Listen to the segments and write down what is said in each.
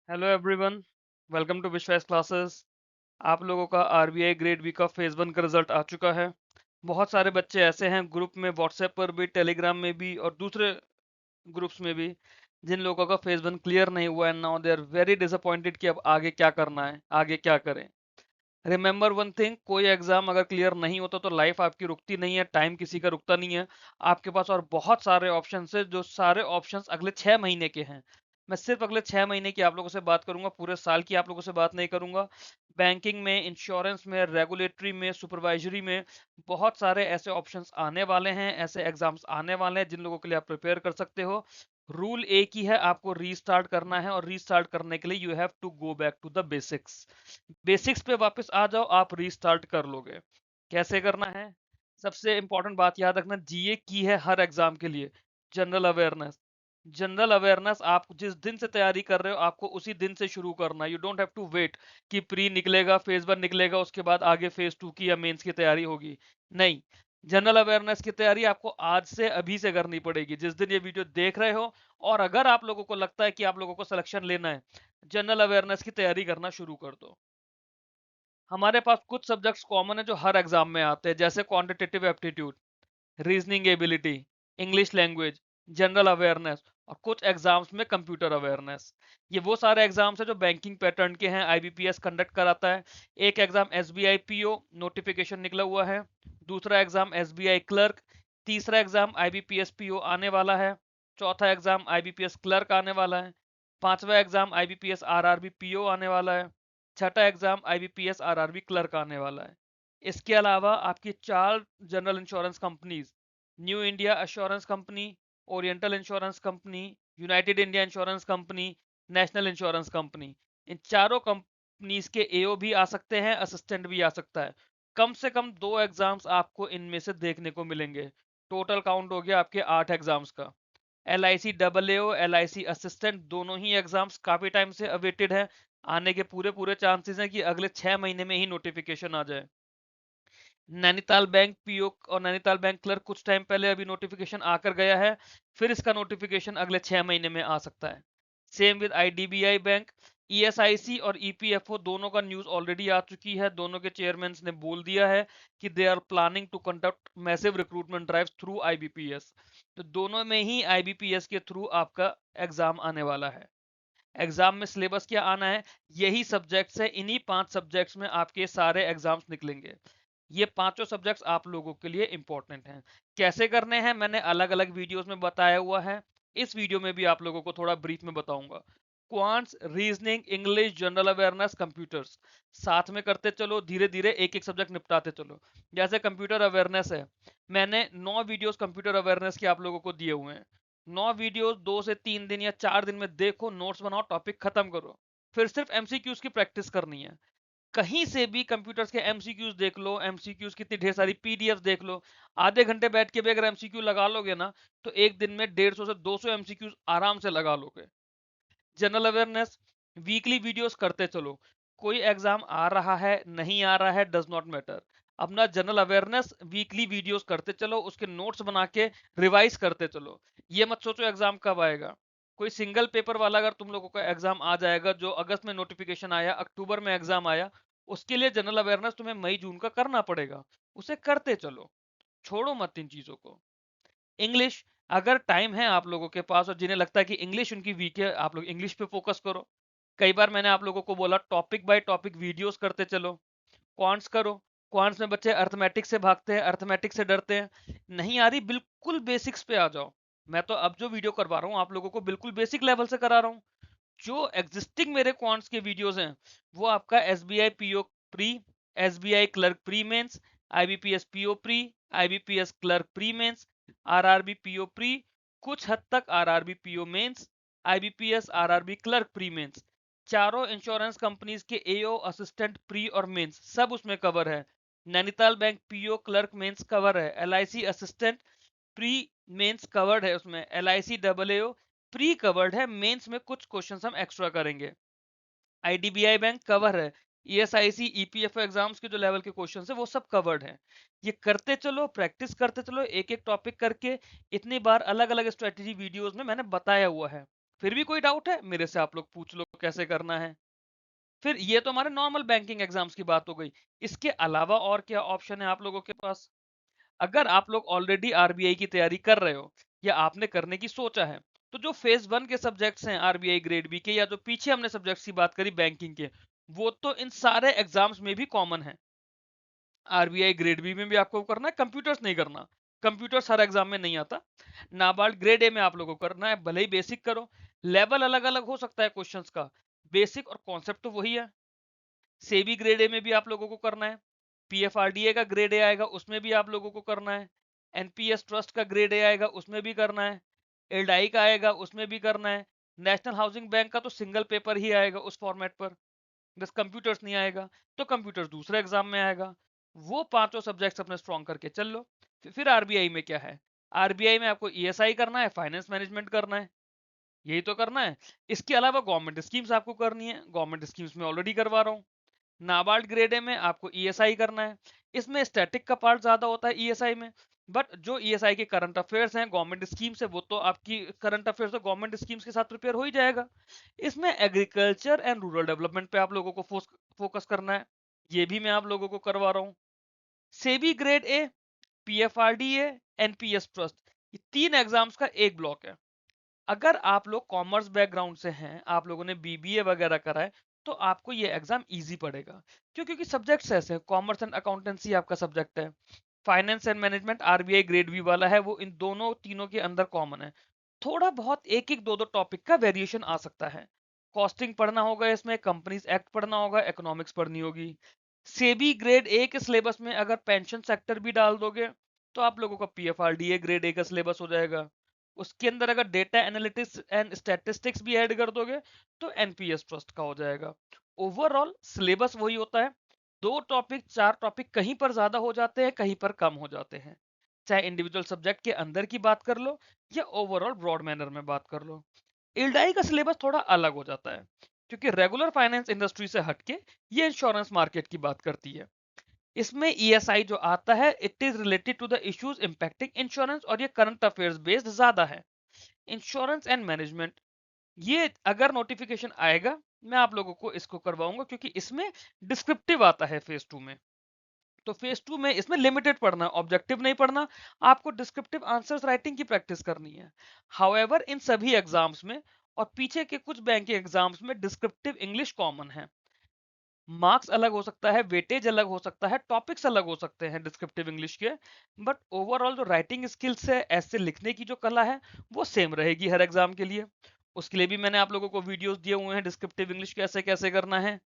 Hello everyone, welcome to विश्वास classes. आप लोगों का आरबीआई ग्रेड बी का फेज 1 का रिजल्ट आ चुका है। बहुत सारे बच्चे ऐसे हैं ग्रुप में, व्हाट्सएप पर भी, टेलीग्राम में भी और दूसरे ग्रुप्स में भी, जिन लोगों का फेज 1 क्लियर नहीं हुआ है। Now they are very disappointed कि अब आगे क्या करना है, आगे क्या करें। रिमेंबर वन थिंग, कोई एग्जाम अगर क्लियर नहीं होता तो लाइफ आपकी रुकती नहीं है, टाइम किसी का रुकता नहीं है। आपके पास और बहुत सारे ऑप्शंस है, जो सारे ऑप्शंस अगले 6 महीने के हैं। मैं सिर्फ अगले 6 महीने की आप लोगों से बात करूंगा, पूरे साल की आप लोगों से बात नहीं करूंगा। बैंकिंग में, इंश्योरेंस में, रेगुलेटरी में, सुपरवाइजरी में बहुत सारे ऐसे ऑप्शंस आने वाले हैं, ऐसे एग्जाम्स आने वाले हैं जिन लोगों के लिए आप प्रिपेयर कर सकते हो। रूल एक ही है, आपको रीस्टार्ट करना है और रीस्टार्ट करने के लिए you have to go back to the basics. Basics पे वापस आ जाओ, आप रीस्टार्ट कर लोगे। कैसे करना है? सबसे इंपॉर्टेंट बात याद रखना, जीए की है हर एग्जाम के लिए। जनरल अवेयरनेस, जनरल अवेयरनेस आप जिस दिन से तैयारी कर रहे हो आपको उसी दिन से शुरू करना है। You don't have to wait कि प्री निकलेगा, फेज 1 निकलेगा, उसके बाद आगे फेज 2 की या मेंस की तैयारी होगी। नहीं, जनरल अवेयरनेस की तैयारी आपको आज से, अभी से करनी पड़ेगी, जिस दिन ये वीडियो देख रहे हो। और अगर आप लोगों को लगता है कि आप लोगों को सिलेक्शन लेना है, जनरल अवेयरनेस की तैयारी करना शुरू कर दो। हमारे पास कुछ सब्जेक्ट्स कॉमन है जो हर एग्जाम में आते हैं, जैसे quantitative aptitude, reasoning ability, English language, general awareness और कुछ एग्जाम्स में कंप्यूटर अवेयरनेस। ये वो सारे एग्जाम्स हैं जो बैंकिंग पैटर्न के हैं, आईबीपीएस कंडक्ट कराता है। एक एग्जाम एसबीआई पीओ, नोटिफिकेशन निकला हुआ है। दूसरा एग्जाम एसबीआई क्लर्क। तीसरा एग्जाम आईबीपीएस पीओ आने वाला है। चौथा एग्जाम आईबीपीएस क्लर्क आने वाला है। पांचवा एग्जाम आईबीपीएस आरआरबी पीओ आने वाला है। छठा एग्जाम आईबीपीएस आरआरबी क्लर्क आने वाला है। इसके अलावा आपकी 4 general insurance companies, new India assurance company, oriental insurance company, United India insurance company, national insurance company, इन चारों कंपनीज के एओ भी आ सकते हैं, असिस्टेंट भी आ सकता है। कम से कम 2 एग्जाम्स आपको इनमें से देखने को मिलेंगे। टोटल काउंट हो गया आपके 8 एग्जाम्स का। L I C double AO, L I C assistant, दोनों ही एग्जाम्स काफी टाइम से अवेटेड है। आने के पूरे पूरे चांसेस हैं कि अगले 6 महीने में ही नोटिफिकेशन आ जाए। नैनीताल बैंक पीओ और नैनीताल बैंक क्लर्क कुछ टाइम पहले अभी नोटिफिकेशन आकर गया है, फिर इसका नोटिफिकेशन अगले 6 महीने में आ सकता है। Same with IDBI bank. ESIC और ईपीएफओ दोनों का न्यूज ऑलरेडी आ चुकी है, दोनों के चेयरमैन ने बोल दिया है कि they are planning to conduct massive recruitment drive through IBPS. तो दोनों में ही आईबीपीएस के थ्रू आपका एग्जाम आने वाला है। एग्जाम में सिलेबस क्या आना है? यही सब्जेक्ट्स है, इन्हीं 5 सब्जेक्ट्स में आपके सारे एग्जाम्स निकलेंगे। ये पांचों सब्जेक्ट्स आप लोगों के लिए इंपॉर्टेंट हैं। कैसे करने हैं मैंने अलग अलग वीडियोस में बताया हुआ है, इस वीडियो में भी आप लोगों को थोड़ा ब्रीफ में बताऊंगा। Quants, reasoning, English, general awareness, computers साथ में करते चलो, धीरे धीरे एक एक सब्जेक्ट निपटाते चलो। जैसे कंप्यूटर अवेयरनेस है, मैंने 9 वीडियोस कंप्यूटर अवेयरनेस के आप लोगों को दिए हुए हैं। 9 वीडियोस 2 से 3 दिन या 4 दिन में देखो, नोट्स बनाओ, टॉपिक खत्म करो। फिर सिर्फ एमसीक्यूज की प्रैक्टिस करनी है। कहीं से भी कंप्यूटर्स के एमसीक्यूज देख लो, एमसीक्यूज की इतनी ढेर सारी पीडीएफ देख लो। आधे घंटे बैठ के भी अगर एमसीक्यू लगा लोगे ना, तो एक दिन में 150 से 200 एमसीक्यूज आराम से लगा लोगे। जनरल अवेयरनेस, वीकली वीडियोस करते चलो। कोई एग्जाम आ रहा है नहीं आ रहा है, डज नॉट मैटर। अपना जनरल अवेयरनेस वीकली वीडियोस करते चलो, उसके नोट्स बना के रिवाइज करते चलो। ये मत सोचो एग्जाम कब आएगा। कोई सिंगल पेपर वाला अगर तुम लोगों का एग्जाम आ जाएगा, जो अगस्त में नोटिफिकेशन आया, अक्टूबर में एग्जाम आया, उसके लिए जनरल अवेयरनेस तुम्हें मई जून का करना पड़ेगा। उसे करते चलो, छोड़ो मत इन चीजों को। इंग्लिश, अगर टाइम है आप लोगों के पास और जिन्हें लगता है कि इंग्लिश उनकी वीक है, आप लोग इंग्लिश पे फोकस करो। कई बार मैंने आप लोगों को बोला टॉपिक बाय टॉपिक वीडियोस करते चलो। क्वांट्स करो, क्वांट्स में बच्चे अर्थमेटिक से भागते हैं, अर्थमेटिक से डरते हैं। नहीं आ रही, बिल्कुल बेसिक्स पे आ जाओ। मैं तो अब जो वीडियो करवा रहा हूँ आप लोगों को बिल्कुल बेसिक लेवल से करा रहा हूँ। जो एग्जिस्टिंग मेरे क्वांट्स के वीडियोस हैं, वो आपका SBI PO pre, SBI clerk pre mains, IBPS PO pre, IBPS clerk pre mains, RRB PO pre, कुछ हद तक RRB PO mains, IBPS RRB clerk pre mains. चारों इंश्योरेंस कंपनीज के एओ, असिस्टेंट, प्री और mains सब उसमें cover है। Nainital bank PO clerk mains cover है, LIC assistant pre mains covered है, उसमें LIC double AO pre covered है, मेंस में कुछ क्वेश्चंस हम एक्स्ट्रा करेंगे। आईडीबीआई बैंक कवर है, ईएसआईसी ईपीएफओ एग्जाम्स के जो लेवल के क्वेश्चंस है वो सब कवर्ड है। ये करते चलो, प्रैक्टिस करते चलो, एक एक टॉपिक करके। इतनी बार अलग अलग स्ट्रेटेजी वीडियोस में मैंने बताया हुआ है। फिर भी कोई डाउट है मेरे से आप लोग पूछ लो कैसे करना है। फिर ये तो हमारे नॉर्मल बैंकिंग एग्जाम्स की बात हो गई। इसके अलावा और क्या ऑप्शन है आप लोगों के पास? अगर आप लोग ऑलरेडी आरबीआई की तैयारी कर रहे हो या आपने करने की सोचा है, तो जो फेज 1 के सब्जेक्ट्स हैं आरबीआई ग्रेड बी के, या जो पीछे हमने सब्जेक्ट्स की बात करी बैंकिंग के, वो तो इन सारे एग्जाम्स में भी कॉमन है। आरबीआई ग्रेड बी में भी आपको करना है, कंप्यूटर्स नहीं करना। कंप्यूटर्स हर एग्जाम में नहीं आता। नाबार्ड ग्रेड ए में आप लोगों को करना है, भले ही बेसिक करो, लेवल अलग अलग हो सकता है क्वेश्चंस का, बेसिक और कॉन्सेप्ट तो वही है। सेबी ग्रेड ए में भी आप लोगों को करना है, पीएफआरडीए का ग्रेड ए आएगा उसमें भी आप लोगों को करना है, एनपीएस ट्रस्ट का ग्रेड ए आएगा उसमें भी करना है, एलडाई का आएगा उसमें भी करना है, नेशनल हाउसिंग बैंक का तो सिंगल पेपर ही आएगा उस फॉर्मेट पर, बस कंप्यूटर्स नहीं आएगा, तो कंप्यूटर्स दूसरे एग्जाम में आएगा। वो पांचों सब्जेक्ट्स अपने स्ट्रॉन्ग करके चल लो। फिर आरबीआई में क्या है? आरबीआई में आपको ईएसआई करना है, फाइनेंस मैनेजमेंट करना है, यही तो करना है। इसके अलावा गवर्नमेंट स्कीम्स आपको करनी है, गवर्नमेंट स्कीम्स में ऑलरेडी करवा रहा हूँ। नाबार्ड ग्रेड ए में आपको ईएसआई करना है। इसमें स्टैटिक का पार्ट ज्यादा होता है ईएसआई में, बट जो ईएसआई के करंट अफेयर्स हैं गवर्नमेंट स्कीम से, वो तो आपकी करंट अफेयर्स तो गवर्नमेंट स्कीम्स के साथ प्रिपेयर हो ही जाएगा। इसमें एग्रीकल्चर एंड रूरल डेवलपमेंट पे आप लोगों को फोकस करना है, ये भी मैं आप लोगों को करवा रहा हूँ। SEBI grade A, PFRDA, NPS trust, ये 3 एग्जाम्स का एक ब्लॉक है। अगर आप लोग कॉमर्स बैकग्राउंड से हैं, आप लोगों ने बीबीए वगैरह करा है, तो आपको ये एग्जाम इजी पड़ेगा। क्यों? क्योंकि सब्जेक्ट्स ऐसे हैं, कॉमर्स एंड अकाउंटेंसी आपका सब्जेक्ट है, finance and management RBI grade B वाला है, वो इन दोनों तीनों के अंदर कॉमन है। थोड़ा बहुत एक एक दो दो टॉपिक का वेरिएशन आ सकता है। कॉस्टिंग पढ़ना होगा, इसमें कंपनीज एक्ट पढ़ना होगा, इकोनॉमिक्स पढ़नी होगी। सेबी ग्रेड ए के सिलेबस में अगर पेंशन सेक्टर भी डाल दोगे, तो आप लोगों का पीएफआरडीए ग्रेड ए का सिलेबस हो जाएगा। उसके अंदर अगर डेटा एनालिटिक्स एंड स्टैटिस्टिक्स भी ऐड कर दोगे, तो एनपीएस ट्रस्ट का हो जाएगा। ओवरऑल सिलेबस वही होता है, 2 टॉपिक 4 टॉपिक कहीं पर ज्यादा हो जाते हैं, कहीं पर कम हो जाते हैं, चाहे इंडिविजुअल सब्जेक्ट के अंदर की बात कर लो या ओवरऑल ब्रॉड मैनर में बात कर लो। इल्डाई का सिलेबस थोड़ा अलग हो जाता है, क्योंकि रेगुलर फाइनेंस इंडस्ट्री से हटके ये इंश्योरेंस मार्केट की बात करती है। इसमें ईएसआई जो आता है, it is related to the issues impacting insurance, और ये करंट अफेयर्स बेस्ड ज्यादा है। इंश्योरेंस एंड मैनेजमेंट, ये अगर नोटिफिकेशन आएगा, मैं आप लोगों को इसको करवाऊंगा, क्योंकि इसमें डिस्क्रिप्टिव आता है फेज 2 में। तो फेज 2 में इसमें लिमिटेड पढ़ना, ऑब्जेक्टिव नहीं पढ़ना, आपको डिस्क्रिप्टिव आंसर्स राइटिंग की प्रैक्टिस करनी है। हाउएवर इन सभी एग्जाम्स में और पीछे के कुछ बैंकिंग एग्जाम्स में डिस्क्रिप्टिव इंग्लिश कॉमन है। मार्क्स अलग हो सकता है, वेटेज अलग हो सकता है, टॉपिक्स अलग हो सकते हैं डिस्क्रिप्टिव इंग्लिश के, बट ओवरऑल जो राइटिंग स्किल्स है, ऐसे लिखने की जो कला है, वो सेम रहेगी हर एग्जाम के लिए। उसके लिए भी मैंने आप लोगों को वीडियोस दिए हुए हैं, डिस्क्रिप्टिव इंग्लिश कैसे कैसे करना है।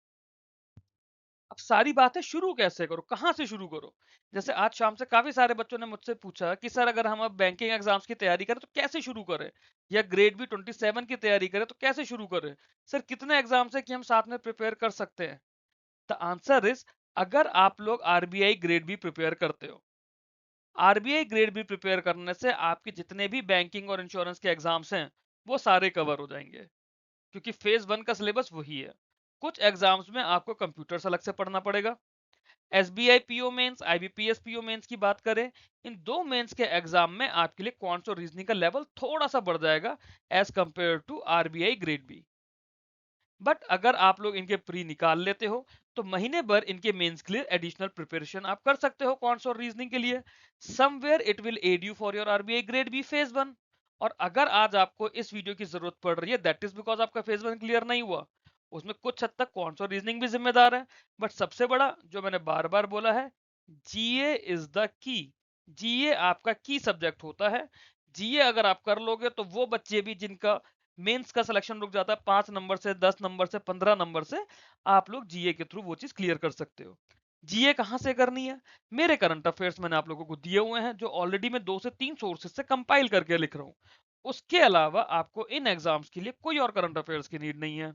अब सारी बातें शुरू कैसे करो, कहाँ से शुरू करो? जैसे आज शाम से काफी सारे बच्चों ने मुझसे पूछा कि सर अगर हम अब बैंकिंग एग्जाम्स की तैयारी करें तो कैसे शुरू करें, या ग्रेड बी 27 की तैयारी करें तो कैसे शुरू करें? सर कितने एग्जाम्स है कि हम साथ में प्रिपेयर कर सकते हैं? द आंसर इज, अगर आप लोग आरबीआई ग्रेड बी प्रिपेयर करते हो, आरबीआई ग्रेड बी प्रिपेयर करने से आपके जितने भी बैंकिंग और इंश्योरेंस के एग्जाम्स हैं, वो सारे कवर हो जाएंगे, क्योंकि फेज 1 का सिलेबस वही है। कुछ एग्जाम्स में आपको कंप्यूटर अलग से पढ़ना पड़ेगा। SBI PO mains, IBPS PO mains की बात करें, इन दो मेंस के एग्जाम में आपके लिए क्वांट्स और रीजनिंग का लेवल थोड़ा सा बढ़ जाएगा as compare to RBI grade B. But अगर आप लोग इनके प्री निकाल लेते हो, तो महीने भर इनके मेंस के लिए एडिशनल प्रिपरेशन आप कर सकते हो क्वांट्स और रीजनिंग के लिए। Somewhere it will aid you for your RBI grade B phase 1। और अगर आज आपको इस वीडियो की जरूरत पड़ रही है, दैट इज बिकॉज आपका फेज 1 क्लियर नहीं हुआ। उसमें कुछ हद तक क्वांट्स और रीजनिंग भी जिम्मेदार है, बट सबसे बड़ा जो मैंने बार बार बोला है, जीए इज द की। जीए आपका की सब्जेक्ट होता है। जीए अगर आप कर लोगे, तो वो बच्चे भी जिनका मेंस का सिलेक्शन रुक जाता है 5 नंबर से, 10 नंबर से, 15 नंबर से, आप लोग जीए के थ्रू वो चीज क्लियर कर सकते हो। जीए कहां से करनी है? मेरे करंट अफेयर्स मैंने आप लोगों को दिए हुए हैं, जो ऑलरेडी मैं 2 से 3 सोर्सेज से कंपाइल करके लिख रहा हूँ। उसके अलावा आपको इन एग्जाम्स के लिए कोई और करंट अफेयर्स की नीड नहीं है।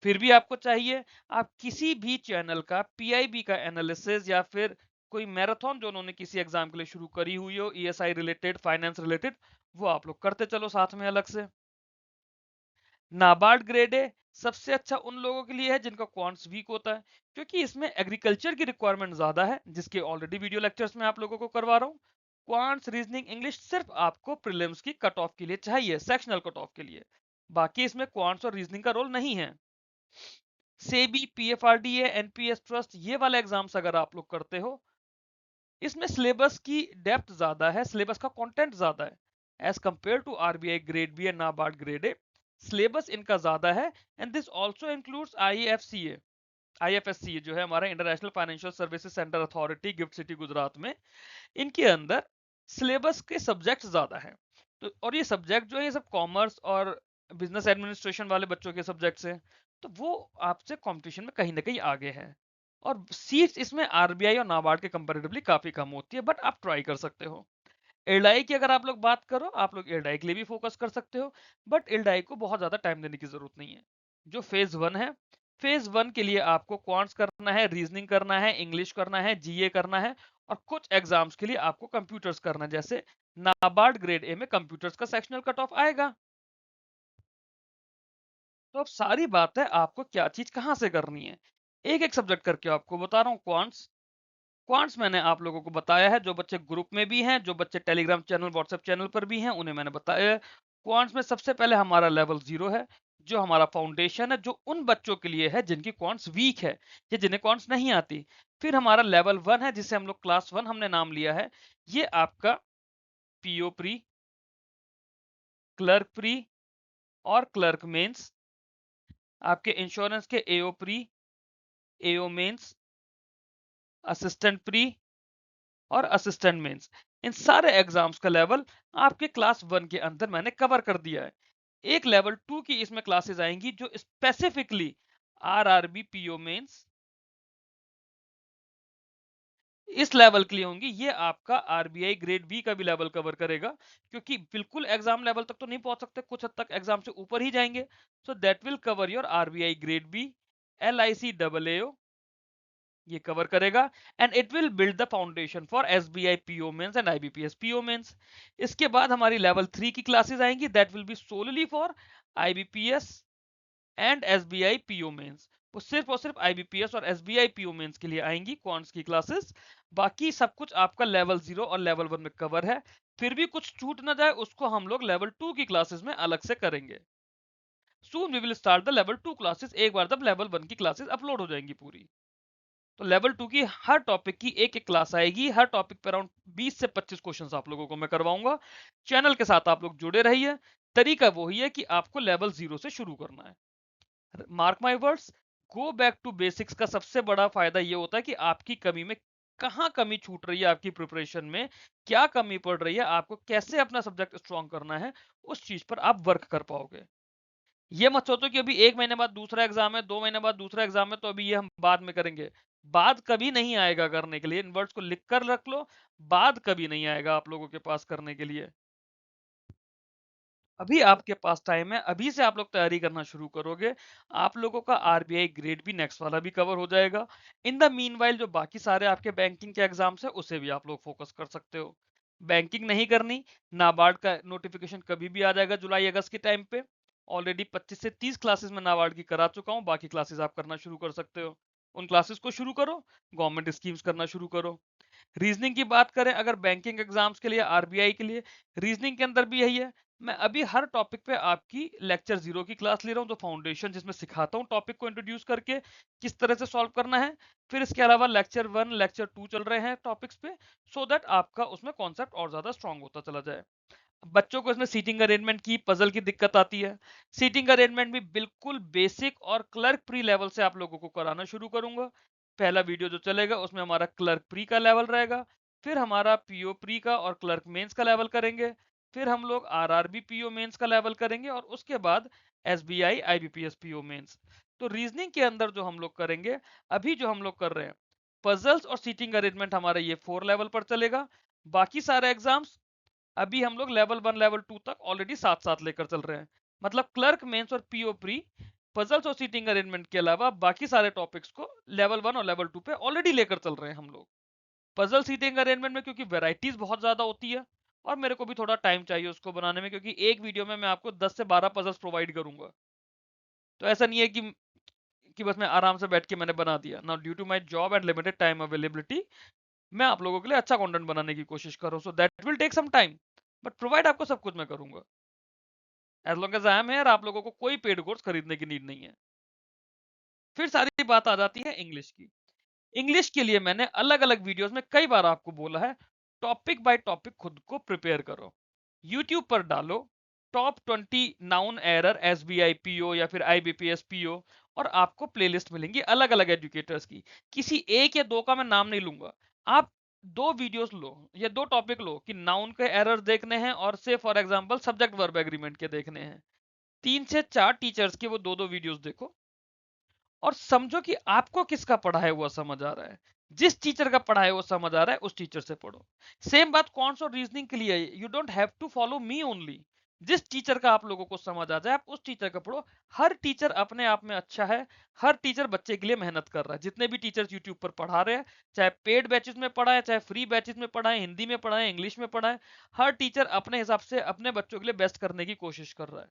फिर भी आपको चाहिए, आप किसी भी चैनल का पीआईबी का एनालिसिस, या फिर कोई मैराथन जो उन्होंने किसी एग्जाम के लिए शुरू करी हुई हो, ईएसआई रिलेटेड, फाइनेंस रिलेटेड, वो आप लोग करते चलो साथ में अलग से। नाबार्ड ग्रेड ए सबसे अच्छा उन लोगों के लिए है जिनका क्वांट्स वीक होता है, क्योंकि इसमें एग्रीकल्चर की रिक्वायरमेंट ज्यादा है, जिसके ऑलरेडी वीडियो लेक्चर्स में आप लोगों को करवा रहा हूँ। क्वांट्स रीजनिंग इंग्लिश सिर्फ आपको प्रीलिम्स की कट ऑफ के लिए चाहिए, सेक्शनल कट ऑफ के लिए। बाकी इसमें क्वांट्स और रीजनिंग का रोल नहीं है। सेबी, पीएफआरडीए, एनपीएस ट्रस्ट, ये वाले एग्जाम्स अगर आप लोग करते हो, इसमें सिलेबस की डेप्थ ज्यादा है, सिलेबस का कंटेंट ज्यादा है as compare to RBI grade B and NABARD grade A. Syllabus इनका ज्यादा है and this also includes IFCA. IFSC जो है हमारा international financial services centre authority, gift city Gujarat में, इनके अंदर सिलेबस के सब्जेक्ट ज्यादा हैं। तो और ये सब्जेक्ट जो है ये सब कॉमर्स और बिजनेस एडमिनिस्ट्रेशन वाले बच्चों के सब्जेक्ट्स हैं, तो वो आपसे कंपटीशन में कहीं ना कहीं आगे हैं। और सीट्स इसमें आरबीआई और नाबार्ड के कंपैरेटिवली काफी कम होती है, बट आप ट्राई कर सकते हो। एल्डाई की अगर आप लोग बात करो, आप लोग एल्डाई के लिए भी फोकस कर सकते हो, बट एल्डाई को बहुत ज्यादा टाइम देने की जरूरत नहीं है। जो फेज वन है, फेज वन के लिए आपको क्वांट्स करना है, रीजनिंग करना है, इंग्लिश करना है, जीए करना है, और कुछ एग्जाम्स के लिए आपको कंप्यूटर्स करना है। जैसे नाबार्ड ग्रेड ए में कंप्यूटर्स का सेक्शनल कट ऑफ आएगा। तो अब सारी बात है आपको क्या चीज कहां से करनी है। एक एक सब्जेक्ट करके आपको बता रहा हूँ। क्वांट्स मैंने आप लोगों को बताया है, जो बच्चे ग्रुप में भी हैं, जो बच्चे टेलीग्राम चैनल, व्हाट्सएप चैनल पर भी हैं, उन्हें मैंने बताया है। क्वांट्स में सबसे पहले हमारा लेवल 0 है, जो हमारा फाउंडेशन है, जो उन बच्चों के लिए है जिनकी क्वांट्स वीक है या जिन्हें क्वांट्स नहीं आती। फिर हमारा लेवल 1 है, जिसे हम लोग क्लास 1 हमने नाम लिया है। ये आपका पीओ प्री, क्लर्क प्री और क्लर्क मेंस, आपके इंश्योरेंस के एओ प्री, एओ मेंस, असिस्टेंट प्री और असिस्टेंट मेंस, इन सारे एग्जाम्स का लेवल आपके क्लास 1 के अंदर मैंने कवर कर दिया है। एक लेवल 2 की इसमें क्लासेस आएंगी जो स्पेसिफिकली आरआरबी पीओ मेंस इस लेवल के लिए होंगी। ये आपका आरबीआई ग्रेड बी का भी लेवल कवर करेगा, क्योंकि बिल्कुल एग्जाम लेवल तक तो नहीं पहुंच सकते, कुछ हद तक एग्जाम से ऊपर ही जाएंगे। So that will cover your RBI grade B, LIC double AO, ये कवर करेगा। And it will build the foundation for SBI PO mains and IBPS PO mains. इसके बाद हमारी लेवल 3 की क्लासेस आएंगी, that will be solely for IBPS and SBI PO mains. वो सिर्फ और सिर्फ आईबीपीएस और एसबीआई पीओ मेंस के लिए आएंगी क्वांट्स की क्लासेस। बाकी सब कुछ आपका लेवल 0 और लेवल 1 में कवर है। फिर भी कुछ छूट ना जाए, उसको हम लोग लेवल 2 की क्लासेस में अलग से करेंगे। Soon we will start the level 2 classes, एक बार जब लेवल 1 की क्लासेस अपलोड हो जाएंगी पूरी। तो लेवल 2 की हर टॉपिक की एक एक क्लास आएगी, हर टॉपिक पर अराउंड 20 से 25 क्वेश्चंस आप लोगों को मैं करवाऊंगा। चैनल के साथ आप लोग जुड़े रहिए। तरीका वही है कि आपको लेवल 0 से शुरू करना है। Mark my words, go back to basics का सबसे बड़ा फायदा ये होता है कि आपकी कमी में कहाँ कमी छूट रही है, आपकी प्रिपरेशन में क्या कमी पड़ रही है, आपको कैसे अपना सब्जेक्ट स्ट्रॉन्ग करना है, उस चीज पर आप वर्क कर पाओगे। ये मत सोचो कि अभी 1 महीने बाद दूसरा एग्जाम है, 2 महीने बाद दूसरा एग्जाम है, तो अभी ये हम बाद में करेंगे। बाद कभी नहीं आएगा करने के लिए, इन वर्ड्स को लिख कर रख लो। बाद कभी नहीं आएगा आप लोगों के पास करने के लिए। अभी आपके पास टाइम है, अभी से आप लोग तैयारी करना शुरू करोगे, आप लोगों का आरबीआई ग्रेड भी नेक्स्ट वाला भी कवर हो जाएगा। इन द मीनवाइल जो बाकी सारे आपके बैंकिंग के एग्जाम्स है, उसे भी आप लोग फोकस कर सकते हो। बैंकिंग नहीं करनी, नाबार्ड का नोटिफिकेशन कभी भी आ जाएगा जुलाई अगस्त के टाइम पे। ऑलरेडी 25 से 30 क्लासेस में नाबार्ड की करा चुका हूँ, बाकी क्लासेस आप करना शुरू कर सकते हो। उन क्लासेस को शुरू करो, गवर्नमेंट स्कीम्स करना शुरू करो। रीजनिंग की बात करें अगर बैंकिंग एग्जाम्स के लिए, आरबीआई के लिए, रीजनिंग के अंदर भी यही है। मैं अभी हर टॉपिक पे आपकी लेक्चर 0 की क्लास ले रहा हूँ, जो फाउंडेशन जिसमें सिखाता हूँ टॉपिक को इंट्रोड्यूस करके किस तरह से सॉल्व करना है। फिर इसके अलावा लेक्चर 1 लेक्चर 2 चल रहे हैं टॉपिक्स पे, सो दैट आपका उसमें कॉन्सेप्ट और ज्यादा स्ट्रांग होता चला जाए। बच्चों को इसमें सीटिंग अरेंजमेंट की पजल की दिक्कत आती है। सीटिंग अरेंजमेंट भी बिल्कुल बेसिक और क्लर्क प्री लेवल से आप लोगों को कराना शुरू करूंगा। पहला वीडियो जो चलेगा उसमें हमारा क्लर्क प्री का लेवल रहेगा, फिर हमारा पीओ प्री का और क्लर्क मेंस का लेवल करेंगे, फिर हम लोग आरआरबी पीओ मेंस का लेवल करेंगे, और उसके बाद एसबीआई आईबीपीएस पीओ मेंस। तो रीजनिंग के अंदर जो हम लोग करेंगे, अभी जो हम लोग कर रहे हैं, पजल्स और सीटिंग अरेंजमेंट हमारा ये 4 लेवल पर चलेगा। बाकी सारे एग्जाम्स अभी हम लोग लेवल 1 लेवल 2 तक ऑलरेडी साथ साथ लेकर चल रहे हैं। मतलब क्लर्क मेंस और पीओ प्री, पजल्स और सीटिंग अरेंजमेंट के अलावा बाकी सारे टॉपिक्स को लेवल 1 और लेवल 2 पे ऑलरेडी लेकर चल रहे हैं हम लोग। पजल सीटिंग अरेंजमेंट में क्योंकि वेराइटीज बहुत ज्यादा होती है, और मेरे को भी थोड़ा टाइम चाहिए उसको बनाने में, क्योंकि एक वीडियो में मैं आपको 10 से 12 पजल्स प्रोवाइड करूंगा। तो ऐसा नहीं है कि बस मैं आराम से बैठ के मैंने बना दिया ना। Due to my job and limited time availability, मैं आप लोगों के लिए अच्छा कंटेंट बनाने की कोशिश कर रहा हूँ। So that will take some time, but provide आपको सब कुछ मैं करूंगा। As long as I am here, आप लोगों को कोई पेड कोर्स खरीदने की नीड नहीं है। फिर सारी बात आ जाती है इंग्लिश की। इंग्लिश के लिए मैंने अलग अलग वीडियोस में कई बार आपको बोला है, टॉपिक बाय टॉपिक खुद को प्रिपेयर करो। यूट्यूब पर डालो top 20 noun error SBI PO या फिर आईबीपीएस पीओ, और आपको प्लेलिस्ट मिलेंगी अलग अलग एजुकेटर्स की। किसी एक या दो का मैं नाम नहीं लूंगा, आप दो वीडियोस लो या दो टॉपिक लो कि नाउन के एरर देखने हैं और से for example subject verb agreement के देखने हैं। 3 से 4 टीचर्स के वो दो दो वीडियोस देखो और समझो कि आपको किसका पढ़ा है वो समझ आ रहा है। जिस टीचर का पढ़ा है वो समझ आ रहा है उस टीचर से पढ़ो। सेम बात कॉन्स और रीजनिंग के लिए है, you don't have to follow me only. जिस टीचर का आप लोगों को समझ आ जाए आप उस टीचर का पढ़ो। हर टीचर अपने आप में अच्छा है, हर टीचर बच्चे के लिए मेहनत कर रहा है। जितने भी टीचर्स यूट्यूब पर पढ़ा रहे हैं, चाहे पेड बैचेस में पढ़ाए, चाहे फ्री बैचेस में पढ़ाए, हिंदी में पढ़ाए, इंग्लिश में पढ़ाए, हर टीचर अपने हिसाब से अपने बच्चों के लिए बेस्ट करने की कोशिश कर रहा है।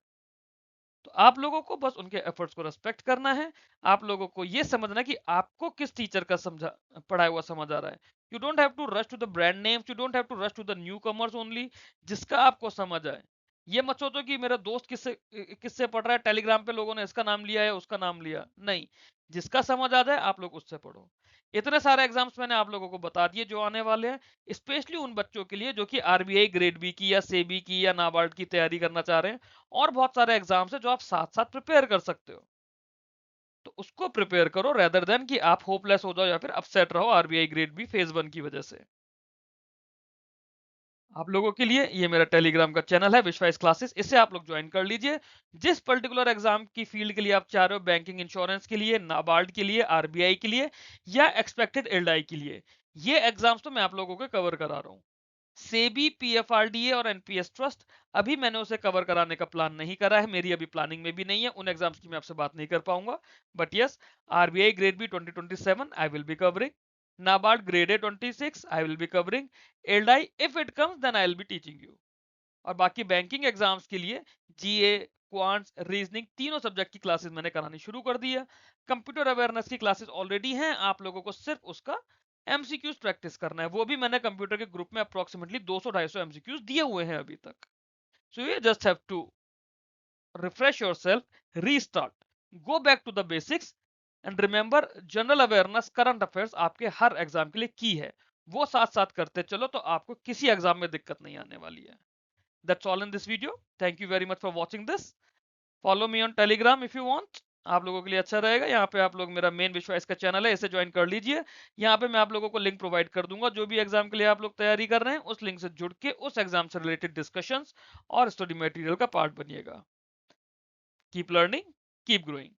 तो आप लोगों को बस उनके एफर्ट्स को रेस्पेक्ट करना है। आप लोगों को ये समझना है कि आपको किस टीचर का समझा पढ़ाया हुआ समझ आ रहा है। You don't have to rush to the brand names, you don't have to rush to the newcomers only. जिसका आपको समझ आए। ये मत सोचो कि मेरा दोस्त किससे किससे पढ़ रहा है, टेलीग्राम पे लोगों ने इसका नाम लिया है उसका नाम लिया, नहीं। जिसका समझ आ जाए आप लोग उससे पढ़ो। इतने सारे एग्जाम्स मैंने आप लोगों को बता दिए जो आने वाले हैं, स्पेशली उन बच्चों के लिए जो कि आरबीआई ग्रेड बी की या सेबी की या नाबार्ड की तैयारी करना चाह रहे हैं। और बहुत सारे एग्जाम्स है जो आप साथ साथ प्रिपेयर कर सकते हो। तो उसको प्रिपेयर करो रेदर देन कि आप होपलेस हो जाओ या फिर अपसेट रहो आरबीआई ग्रेड बी फेज 1 की वजह से। आप लोगों के लिए ये मेरा टेलीग्राम का चैनल है विश्वास क्लासेस, इससे आप लोग ज्वाइन कर लीजिए। जिस पर्टिकुलर एग्जाम की फील्ड के लिए आप चाह रहे हो, बैंकिंग इंश्योरेंस के लिए, नाबार्ड के लिए, आरबीआई के लिए या एक्सपेक्टेड एलडीआई के लिए, ये एग्जाम्स तो मैं आप लोगों को कवर करा रहा हूँ। सेबी, पीएफआरडीए और एनपीएस ट्रस्ट अभी मैंने उसे कवर कराने का प्लान नहीं करा है, मेरी अभी प्लानिंग में भी नहीं है, उन एग्जाम्स की मैं आपसे बात नहीं कर पाऊंगा। But yes, RBI grade B 2027 I will be covering, NABARD grade A 26 I will be covering, एल्डाई if it comes then I will be teaching you. और बाकी बैंकिंग एग्जाम्स के लिए जीए, क्वांट्स, रीजनिंग तीनों सब्जेक्ट की classes मैंने करानी शुरू कर दी है। कंप्यूटर अवेयरनेस की क्लासेस ऑलरेडी हैं, आप लोगों को सिर्फ उसका एमसीक्यूज प्रैक्टिस करना है। वो भी मैंने कंप्यूटर के ग्रुप में अप्रोक्सीमेटली 200-250 एमसीक्यूज दिए हुए हैं अभी तक। So you just have to refresh yourself, restart, go back to the basics and remember general awareness, current affairs आपके हर एग्जाम के लिए की है। वो साथ साथ करते चलो तो आपको किसी एग्जाम में दिक्कत नहीं आने वाली है। That's all in this video. Thank you very much for watching this. Follow me on Telegram if you want. आप लोगों के लिए अच्छा रहेगा। यहाँ पे आप लोग मेरा मेन विश्वास का चैनल है, इसे ज्वाइन कर लीजिए। यहाँ पे मैं आप लोगों को लिंक प्रोवाइड कर दूंगा, जो भी एग्जाम के लिए आप लोग तैयारी कर रहे हैं उस लिंक से जुड़ के उस एग्जाम से रिलेटेड डिस्कशंस और स्टडी मटेरियल का पार्ट बनिएगा। Keep learning, keep growing.